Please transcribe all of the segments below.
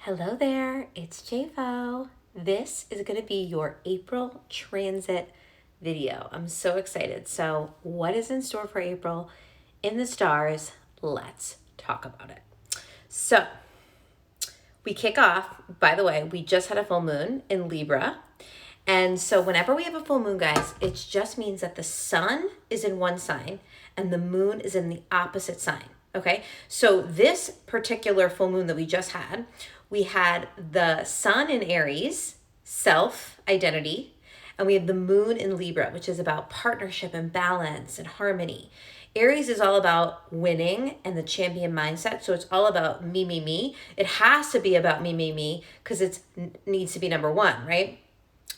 Hello there, it's JFO. This is going to be your April transit video. I'm so excited. So, what is in store for April in the stars? Let's talk about it. So, we kick off, by the way, we just had a full moon in Libra. And so, whenever we have a full moon, guys, it just means that the sun is in one sign and the moon is in the opposite sign. Okay, so this particular full moon that we just had, we had the sun in Aries, self identity, and we have the moon in Libra, which is about partnership and balance and harmony. Aries is all about winning and the champion mindset. So it's all about me, me, me. It has to be about me, me, me, because it needs to be number one, right?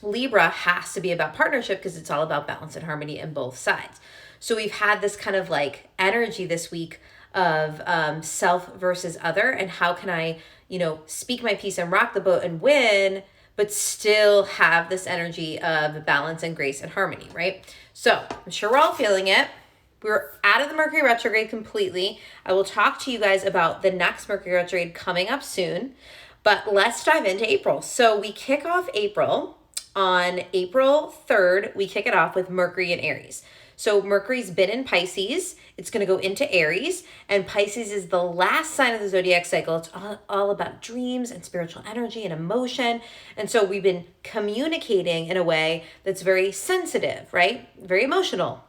Libra has to be about partnership because it's all about balance and harmony in both sides. So we've had this kind of like energy this week of self versus other, and how can I, speak my piece and rock the boat and win, but still have this energy of balance and grace and harmony, right? So I'm sure we're all feeling it. We're out of the Mercury retrograde completely. I will talk to you guys about the next Mercury retrograde coming up soon, but let's dive into April. So we kick off April on April 3rd. We kick it off with Mercury in Aries. So Mercury's been in Pisces. It's going to go into Aries, and Pisces is the last sign of the zodiac cycle. It's all about dreams and spiritual energy and emotion. And so we've been communicating in a way that's very sensitive, right? Very emotional.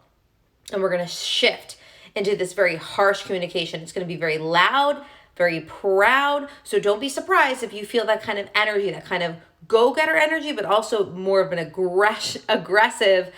And we're going to shift into this very harsh communication. It's going to be very loud, very proud. So don't be surprised if you feel that kind of energy, that kind of go-getter energy, but also more of an aggressive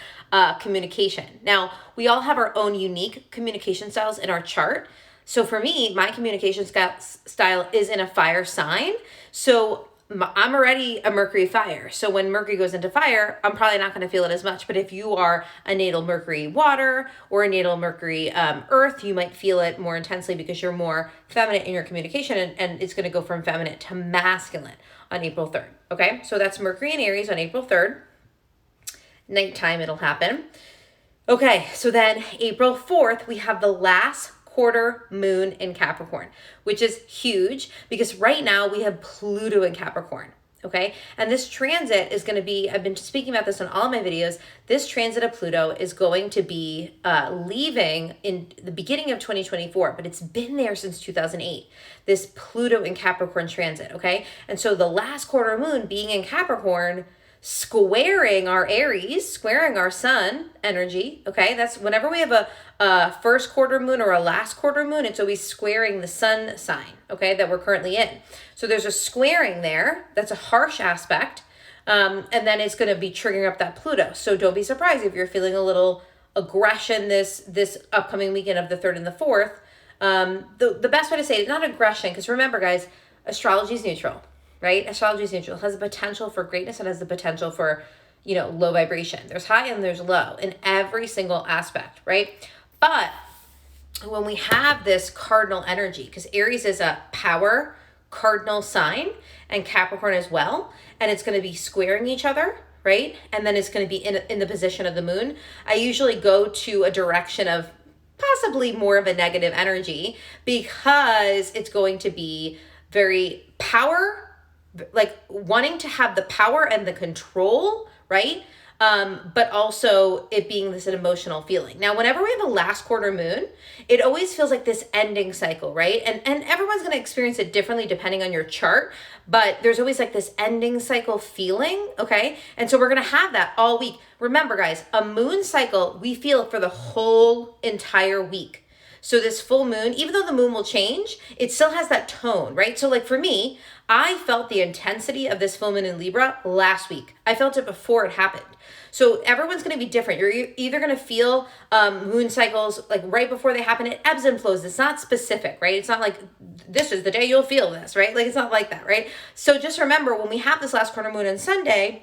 communication. Now, we all have our own unique communication styles in our chart. So for me, my communication style is in a fire sign. So I'm already a Mercury fire. So when Mercury goes into fire, I'm probably not going to feel it as much. But if you are a natal Mercury water or a natal Mercury earth, you might feel it more intensely because you're more feminine in your communication, and it's going to go from feminine to masculine on April 3rd. Okay, so that's Mercury in Aries on April 3rd. Nighttime it'll happen. Okay, so then April 4th, we have the last quarter moon in Capricorn, which is huge because right now we have Pluto in Capricorn. Okay, and this transit is going to be, I've been speaking about this in all of my videos, this transit of Pluto is going to be leaving in the beginning of 2024, but it's been there since 2008, this Pluto in Capricorn transit, okay? And so the last quarter moon being in Capricorn, squaring our Aries, squaring our sun energy, okay? That's whenever we have a first quarter moon or a last quarter moon, it's always squaring the sun sign, okay, that we're currently in. So there's a squaring there. That's a harsh aspect. And then it's going to be triggering up that Pluto. So don't be surprised if you're feeling a little aggression this upcoming weekend of the 3rd and the 4th. The best way to say it, not aggression, because remember, guys, astrology is neutral. Right? Astrology is neutral. It has the potential for greatness. It has the potential for, low vibration. There's high and there's low in every single aspect, right? But when we have this cardinal energy, because Aries is a power cardinal sign and Capricorn as well, and it's going to be squaring each other, right? And then it's going to be in the position of the moon. I usually go to a direction of possibly more of a negative energy because it's going to be very power, like wanting to have the power and the control, right? But also it being this an emotional feeling. Now, whenever we have a last quarter moon, it always feels like this ending cycle, right? And everyone's going to experience it differently depending on your chart, but there's always like this ending cycle feeling, okay? And so we're going to have that all week. Remember, guys, a moon cycle, we feel for the whole entire week. So this full moon, even though the moon will change, it still has that tone, right? So like for me, I felt the intensity of this full moon in Libra last week. I felt it before it happened. So everyone's going to be different. You're either going to feel moon cycles like right before they happen. It ebbs and flows. It's not specific, right? It's not like this is the day you'll feel this, right? Like it's not like that, right? So just remember when we have this last quarter moon on Sunday,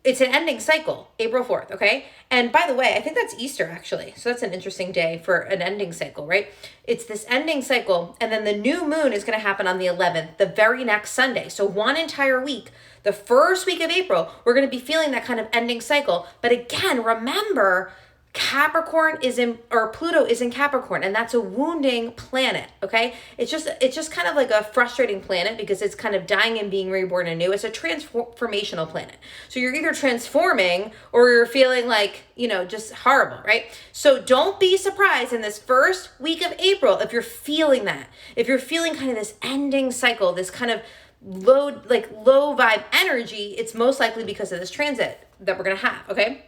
it's an ending cycle, April 4th, okay? And by the way, I think that's Easter, actually. So that's an interesting day for an ending cycle, right? It's this ending cycle, and then the new moon is going to happen on the 11th, the very next Sunday. So one entire week, the first week of April, we're going to be feeling that kind of ending cycle. But again, remember, Capricorn is in, or Pluto is in Capricorn, and that's a wounding planet, okay? It's just kind of like a frustrating planet because it's kind of dying and being reborn anew. It's a transformational planet. So you're either transforming or you're feeling like, just horrible, right? So don't be surprised in this first week of April if you're feeling that. If you're feeling kind of this ending cycle, this kind of low vibe energy, it's most likely because of this transit that we're going to have, okay?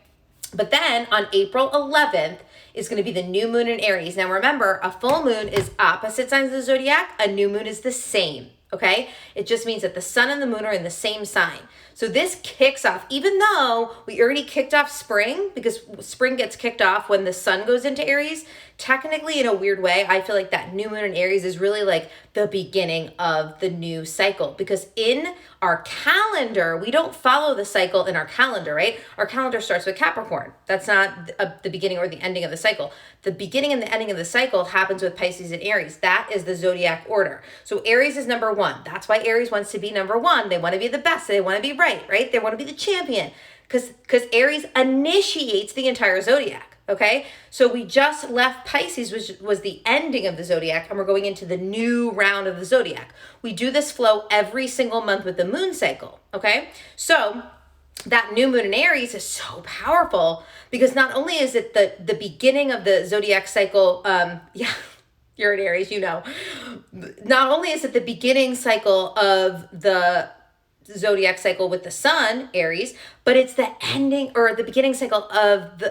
But then on April 11th is going to be the new moon in Aries. Now remember, a full moon is opposite signs of the zodiac. A new moon is the same, okay? It just means that the sun and the moon are in the same sign. So this kicks off, even though we already kicked off spring, because spring gets kicked off when the sun goes into Aries, technically in a weird way, I feel like that new moon in Aries is really like the beginning of the new cycle, because in our calendar, we don't follow the cycle in our calendar, right? Our calendar starts with Capricorn. That's not the beginning or the ending of the cycle. The beginning and the ending of the cycle happens with Pisces and Aries. That is the zodiac order. So Aries is number one. That's why Aries wants to be number one. They want to be the best. They want to be right? They want to be the champion because Aries initiates the entire zodiac. Okay, so we just left Pisces, which was the ending of the zodiac, and we're going into the new round of the zodiac. We do this flow every single month with the moon cycle. Okay, so that new moon in Aries is so powerful because not only is it the beginning of the zodiac cycle, you're in Aries, not only is it the beginning cycle of the zodiac cycle with the sun, Aries, but it's the ending or the beginning cycle of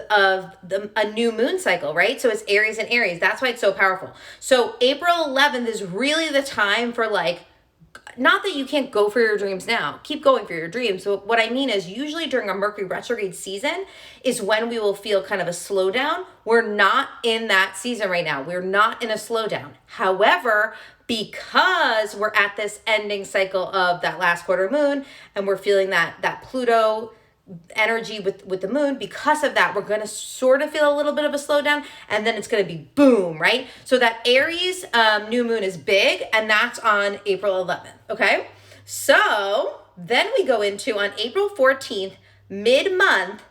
a new moon cycle, right? So it's Aries and Aries. That's why it's so powerful. So April 11th is really the time for not that you can't go for your dreams now. Keep going for your dreams. So what I mean is usually during a Mercury retrograde season is when we will feel kind of a slowdown. We're not in that season right now. We're not in a slowdown. However, because we're at this ending cycle of that last quarter moon and we're feeling that Pluto energy with the moon, because of that, we're going to sort of feel a little bit of a slowdown and then it's going to be boom, right? So that Aries new moon is big and that's on April 11th, okay? So then we go into on April 14th, mid-month,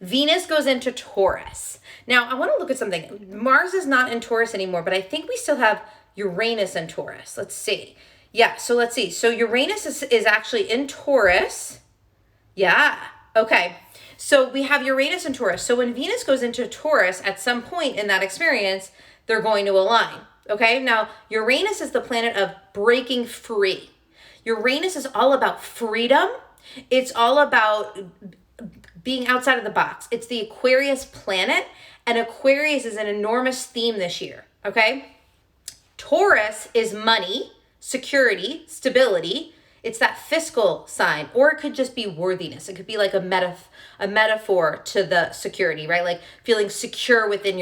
Venus goes into Taurus. Now I want to look at something. Mars is not in Taurus anymore, but I think we still have Uranus in Taurus. Let's see. Yeah, so let's see. So Uranus is actually in Taurus. Yeah. Okay. So we have Uranus in Taurus. So when Venus goes into Taurus at some point in that experience, they're going to align. Okay. Now Uranus is the planet of breaking free. Uranus is all about freedom. It's all about being outside of the box. It's the Aquarius planet, and Aquarius is an enormous theme this year. Okay. Taurus is money, security, stability. It's that fiscal sign, or it could just be worthiness. It could be like a metaphor to the security, right? Like feeling secure within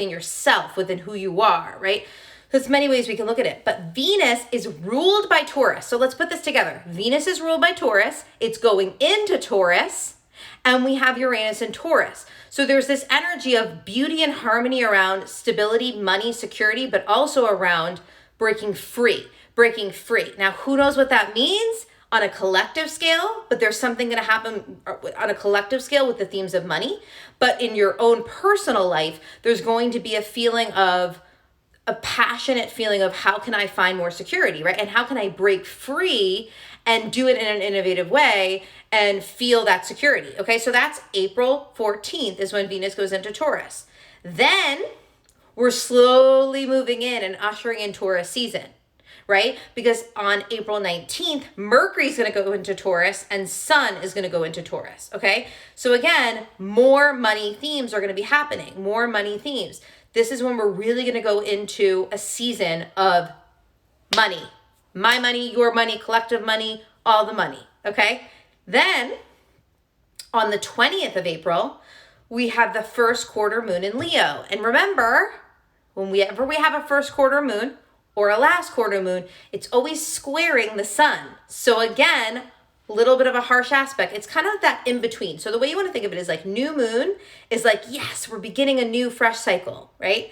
yourself, within who you are, right? There's many ways we can look at it. But Venus is ruled by Taurus. So let's put this together. Venus is ruled by Taurus. It's going into Taurus. And we have Uranus in Taurus. So there's this energy of beauty and harmony around stability, money, security, but also around breaking free. Now, who knows what that means on a collective scale, but there's something going to happen on a collective scale with the themes of money. But in your own personal life, there's going to be a passionate feeling of how can I find more security, right? And how can I break free and do it in an innovative way and feel that security. Okay, so that's April 14th is when Venus goes into Taurus. Then we're slowly moving in and ushering in Taurus season, right? Because on April 19th, Mercury is going to go into Taurus and Sun is going to go into Taurus, okay? So again, more money themes are going to be happening, more money themes. This is when we're really going to go into a season of money. My money, your money, collective money, all the money, okay? Then on the 20th of April, we have the first quarter moon in Leo. And remember, whenever we have a first quarter moon or a last quarter moon, it's always squaring the sun. So again, a little bit of a harsh aspect. It's kind of that in between. So the way you want to think of it is like new moon is like, yes, we're beginning a new fresh cycle, right?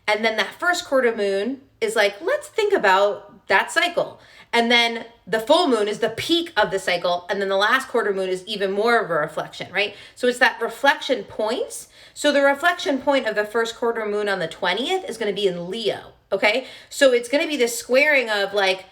And then that first quarter moon is like, let's think about that cycle. And then the full moon is the peak of the cycle. And then the last quarter moon is even more of a reflection, right? So it's that reflection points. So the reflection point of the first quarter moon on the 20th is going to be in Leo, okay? So it's going to be this squaring of like,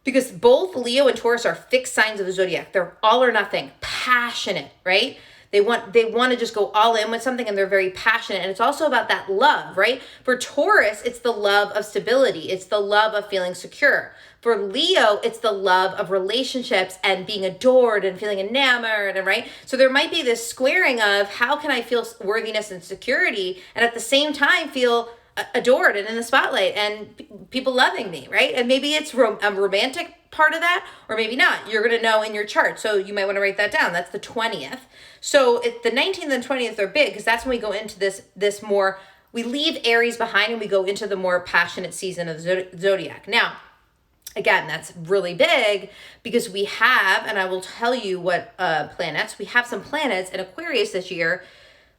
because both Leo and Taurus are fixed signs of the zodiac. They're all or nothing, passionate, right? They want to just go all in with something, and they're very passionate. And it's also about that love, right? For Taurus, it's the love of stability. It's the love of feeling secure. For Leo, it's the love of relationships and being adored and feeling enamored, and right? So there might be this squaring of how can I feel worthiness and security and at the same time feel adored and in the spotlight and people loving me, right? And maybe it's a romantic part of that, or maybe not. You're going to know in your chart. So you might want to write that down. That's the 20th. So the 19th and 20th are big because that's when we go into this more, we leave Aries behind and we go into the more passionate season of the zodiac. Now, again, that's really big because we have, and I will tell you what planets, we have some planets in Aquarius this year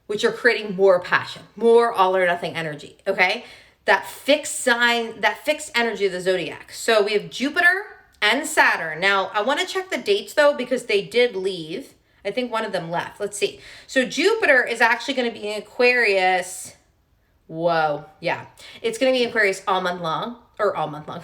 which are creating more passion, more all or nothing energy, okay? That fixed sign, that fixed energy of the zodiac. So we have Jupiter and Saturn. Now, I want to check the dates though, because they did leave. I think one of them left. Let's see. So Jupiter is actually going to be in Aquarius. Whoa. Yeah. It's going to be in Aquarius all month long, or all month long,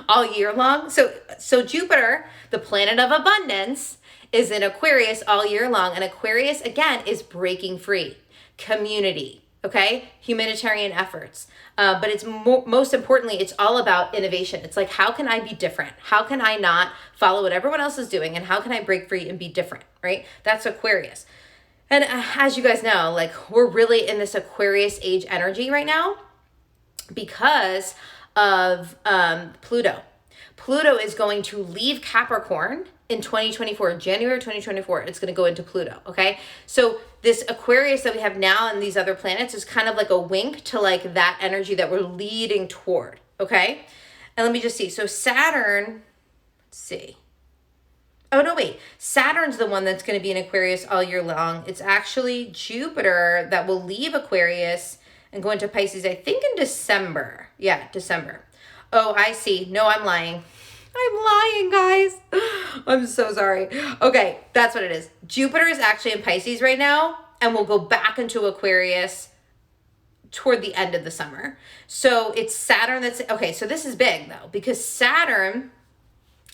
all year long. So Jupiter, the planet of abundance, is in Aquarius all year long. And Aquarius, again, is breaking free. Community, okay? Humanitarian efforts. But it's most importantly, it's all about innovation. It's like, how can I be different? How can I not follow what everyone else is doing? And how can I break free and be different, right? That's Aquarius. And as you guys know, like we're really in this Aquarius age energy right now because of Pluto. Pluto is going to leave Capricorn in 2024, January 2024, it's going to go into Pluto, okay? So this Aquarius that we have now and these other planets is kind of like a wink to like that energy that we're leading toward, okay? And let me just see. So Saturn, let's see. Oh, no, wait. Saturn's the one that's going to be in Aquarius all year long. It's actually Jupiter that will leave Aquarius and go into Pisces, I think in December. Yeah, December. Oh, I see. No, I'm lying. I'm lying, guys. I'm so sorry. Okay, that's what it is. Jupiter is actually in Pisces right now, and we'll go back into Aquarius toward the end of the summer. So it's Saturn that's, okay, so this is big though, because Saturn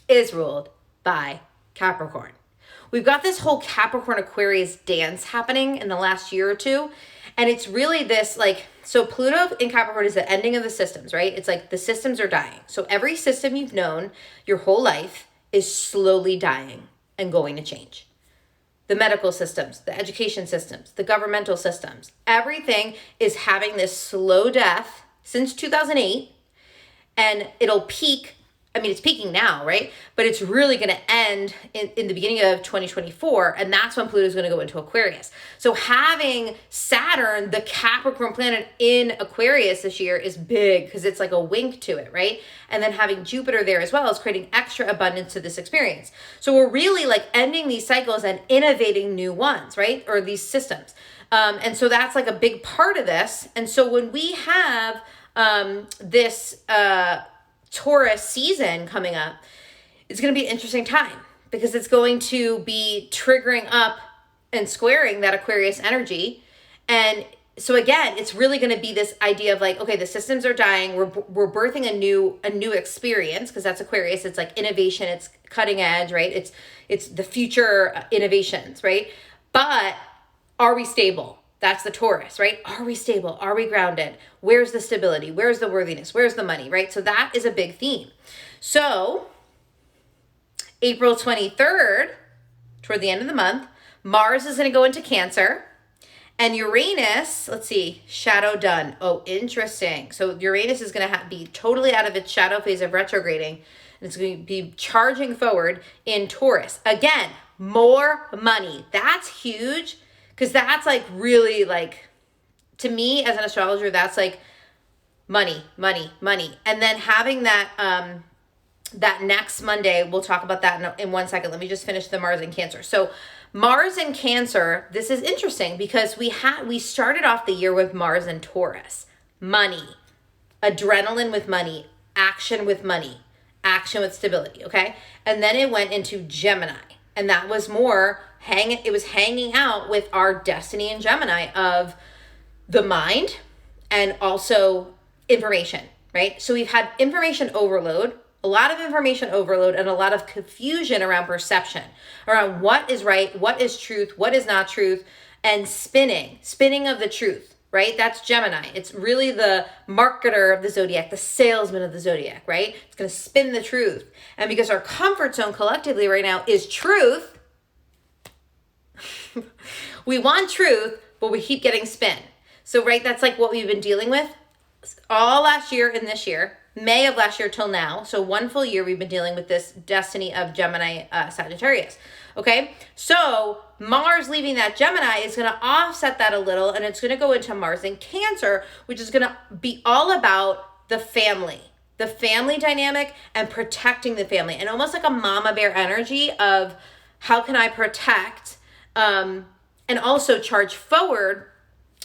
is ruled by Capricorn. We've got this whole Capricorn Aquarius dance happening in the last year or two. And it's really this like, so Pluto in Capricorn is the ending of the systems, right? It's like the systems are dying. So every system you've known your whole life is slowly dying and going to change. The medical systems, the education systems, the governmental systems, everything is having this slow death since 2008, and it'll peak. I mean, it's peaking now, right? But it's really going to end in the beginning of 2024. And that's when Pluto is going to go into Aquarius. So having Saturn, the Capricorn planet in Aquarius this year is big because it's like a wink to it, right? And then having Jupiter there as well is creating extra abundance to this experience. So we're really like ending these cycles and innovating new ones, right? Or these systems. And so that's like a big part of this. And so when we have this Taurus season coming up, it's going to be an interesting time because it's going to be triggering up and squaring that Aquarius energy. And so again, it's really going to be this idea of like, okay, the systems are dying. We're birthing a new experience because that's Aquarius. It's like innovation. It's cutting edge, right? It's the future innovations, right? But are we stable? That's the Taurus, right? Are we stable? Are we grounded? Where's the stability? Where's the worthiness? Where's the money, right? So that is a big theme. So April 23rd, toward the end of the month, Mars is going to go into Cancer. And Uranus, let's see, shadow done. Oh, interesting. So Uranus is going to be totally out of its shadow phase of retrograding. And it's going to be charging forward in Taurus. Again, more money. That's huge. Because that's like really like, to me as an astrologer, that's like money, money, money. And then having that that next Monday, we'll talk about that in 1 second. Let me just finish the Mars in Cancer. So Mars in Cancer, this is interesting because we started off the year with Mars in Taurus. Money, adrenaline with money, action with money. action with stability, okay? And then it went into Gemini. And that was more hanging out with our destiny in Gemini of the mind and also information, right? So we've had information overload, a lot of information overload, and a lot of confusion around perception, around what is right, what is truth, what is not truth, and spinning of the truth, right? That's Gemini. It's really the marketer of the zodiac, the salesman of the zodiac, right? It's going to spin the truth. And because our comfort zone collectively right now is truth, we want truth, but we keep getting spin. So, right, that's like what we've been dealing with all last year and this year, May of last year till now. So 1 full year we've been dealing with this destiny of Gemini, Sagittarius. Okay, so Mars leaving that Gemini is going to offset that a little, and it's going to go into Mars in Cancer, which is going to be all about the family dynamic and protecting the family, and almost like a mama bear energy of how can I protect and also charge forward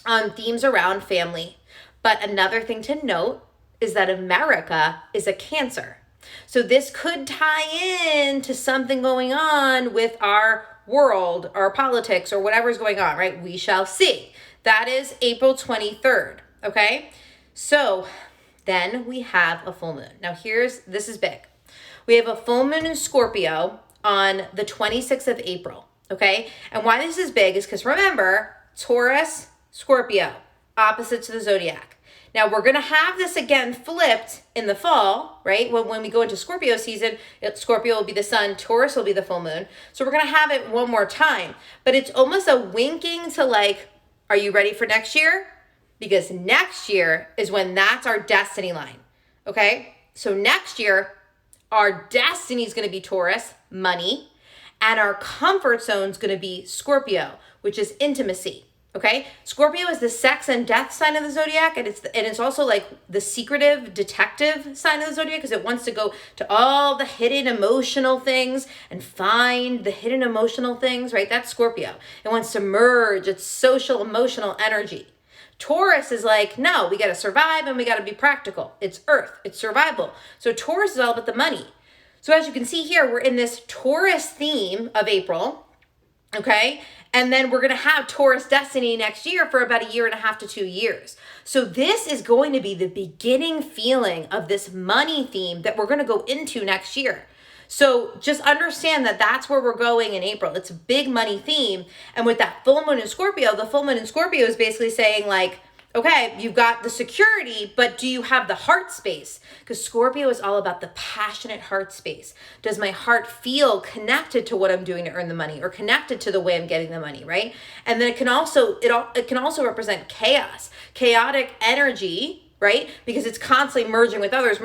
on themes around family. But another thing to note is that America is a Cancer. So this could tie in to something going on with our world, our politics, or whatever's going on, right? We shall see. That is April 23rd, okay? So then we have a full moon. Now this is big. We have a full moon in Scorpio on the 26th of April, okay? And why this is big is because remember, Taurus, Scorpio, opposite to the zodiac. Now, we're going to have this again flipped in the fall, right? When we go into Scorpio season, Scorpio will be the sun, Taurus will be the full moon. So we're going to have it one more time. But it's almost a winking to like, are you ready for next year? Because next year is when that's our destiny line, okay? So next year, our destiny is going to be Taurus, money, and our comfort zone is going to be Scorpio, which is intimacy. Okay, Scorpio is the sex and death sign of the zodiac, and it's also like the secretive detective sign of the zodiac because it wants to go to all the hidden emotional things and find the hidden emotional things, right? That's Scorpio. It wants to merge its social emotional energy. Taurus is like, no, we got to survive and we got to be practical. It's Earth, it's survival. So Taurus is all about the money. So as you can see here, we're in this Taurus theme of April, okay? And then we're going to have Taurus destiny next year for about 1.5 to 2 years. So this is going to be the beginning feeling of this money theme that we're going to go into next year. So just understand that that's where we're going in April. It's a big money theme. And with that full moon in Scorpio, the full moon in Scorpio is basically saying like, okay, you've got the security, but do you have the heart space? Because Scorpio is all about the passionate heart space. Does my heart feel connected to what I'm doing to earn the money or connected to the way I'm getting the money, right? And then it can also represent chaos, chaotic energy, right? Because it's constantly merging with others,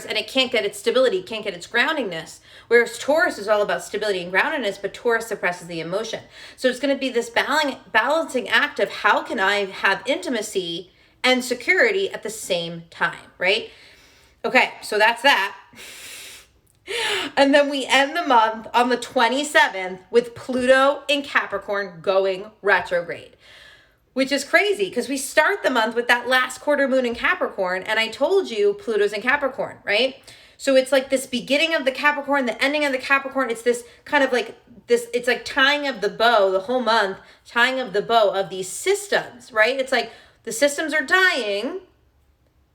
and it can't get its stability, can't get its groundingness. Whereas Taurus is all about stability and groundedness, but Taurus suppresses the emotion. So it's going to be this balancing act of how can I have intimacy and security at the same time, right? Okay, so that's that. And then we end the month on the 27th with Pluto in Capricorn going retrograde, which is crazy because we start the month with that last quarter moon in Capricorn. And I told you Pluto's in Capricorn, right? So it's like this beginning of the Capricorn, the ending of the Capricorn. It's this kind of like this, it's like tying of the bow, the whole month, tying of the bow of these systems, right? It's like the systems are dying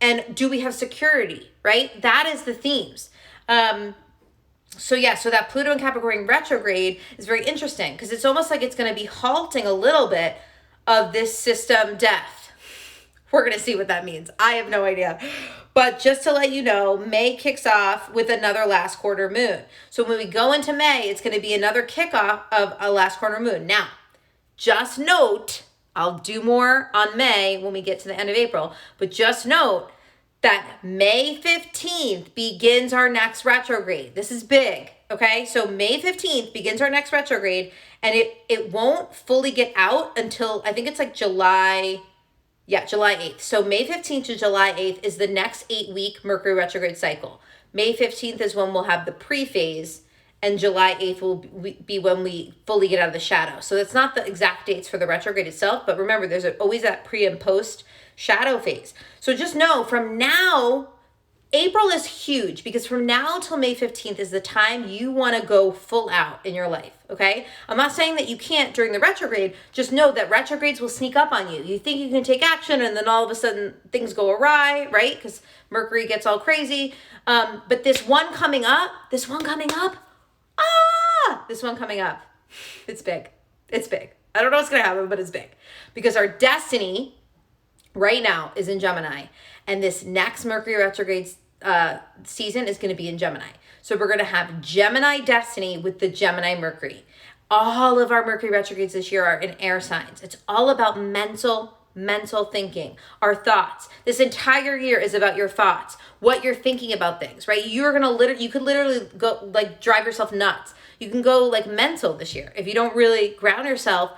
and do we have security, right? That is the themes. So that Pluto in Capricorn retrograde is very interesting because it's almost like it's going to be halting a little bit of this system death. We're going to see what that means. I have no idea. But just to let you know, May kicks off with another last quarter moon. So when we go into May, it's going to be another kickoff of a last quarter moon. Now, just note, I'll do more on May when we get to the end of April, but just note that May 15th begins our next retrograde. This is big, okay? So May 15th begins our next retrograde, and it won't fully get out until, I think it's like July 8th. So May 15th to July 8th is the next 8-week Mercury retrograde cycle. May 15th is when we'll have the pre-phase, and July 8th will be when we fully get out of the shadow. So it's not the exact dates for the retrograde itself, but remember, there's always that pre and post shadow phase. So just know from now April is huge because from now till May 15th is the time you want to go full out in your life, okay? I'm not saying that you can't during the retrograde. Just know that retrogrades will sneak up on you. You think you can take action and then all of a sudden things go awry, right? Because Mercury gets all crazy. But this one coming up, this one coming up, it's big. It's big. I don't know what's going to happen, but it's big. Because our destiny right now is in Gemini. And this next Mercury retrograde season is going to be in Gemini. So we're going to have Gemini destiny with the Gemini Mercury. All of our Mercury retrogrades this year are in air signs. It's all about mental thinking, our thoughts. This entire year is about your thoughts, what you're thinking about things, right? You could literally go like drive yourself nuts. You can go like mental this year if you don't really ground yourself.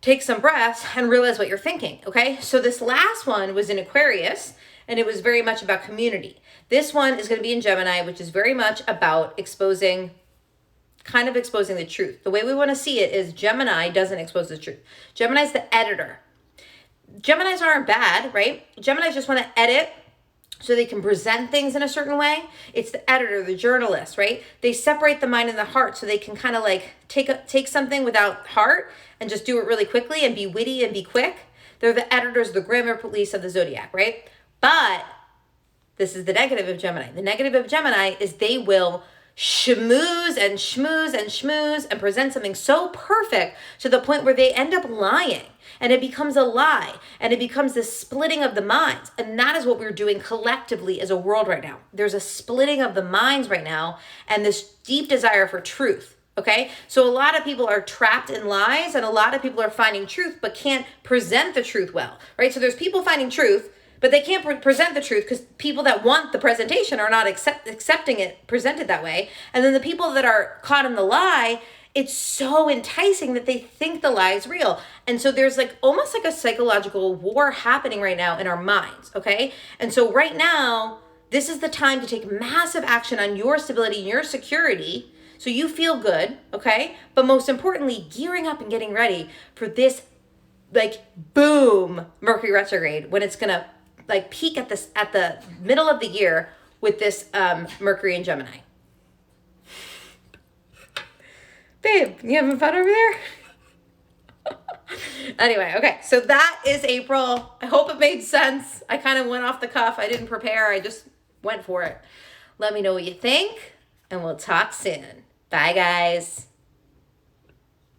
Take some breaths and realize what you're thinking, okay? So this last one was in Aquarius, and it was very much about community. This one is going to be in Gemini, which is very much about exposing the truth. The way we want to see it is Gemini doesn't expose the truth. Gemini's the editor. Geminis aren't bad, right? Geminis just want to edit so they can present things in a certain way. It's the editor, the journalist, right? They separate the mind and the heart so they can kind of like take something without heart and just do it really quickly and be witty and be quick. They're the editors, the grammar police of the zodiac, right? But this is the negative of Gemini. The negative of Gemini is they will schmooze and schmooze and schmooze and present something so perfect to the point where they end up lying. And it becomes a lie. And it becomes this splitting of the minds. And that is what we're doing collectively as a world right now. There's a splitting of the minds right now and this deep desire for truth. Okay? So a lot of people are trapped in lies and a lot of people are finding truth but can't present the truth well. Right? So there's people finding truth, but they can't present the truth because people that want the presentation are not accepting it presented that way. And then the people that are caught in the lie, it's so enticing that they think the lie is real. And so there's like almost like a psychological war happening right now in our minds, okay? And so right now, this is the time to take massive action on your stability and your security so you feel good, okay? But most importantly, gearing up and getting ready for this like boom Mercury retrograde when it's gonna like peak at the middle of the year with this Mercury in Gemini. Babe, you having fun over there? Anyway, okay, so that is April. I hope it made sense. I kind of went off the cuff. I didn't prepare. I just went for it. Let me know what you think, and we'll talk soon. Bye, guys.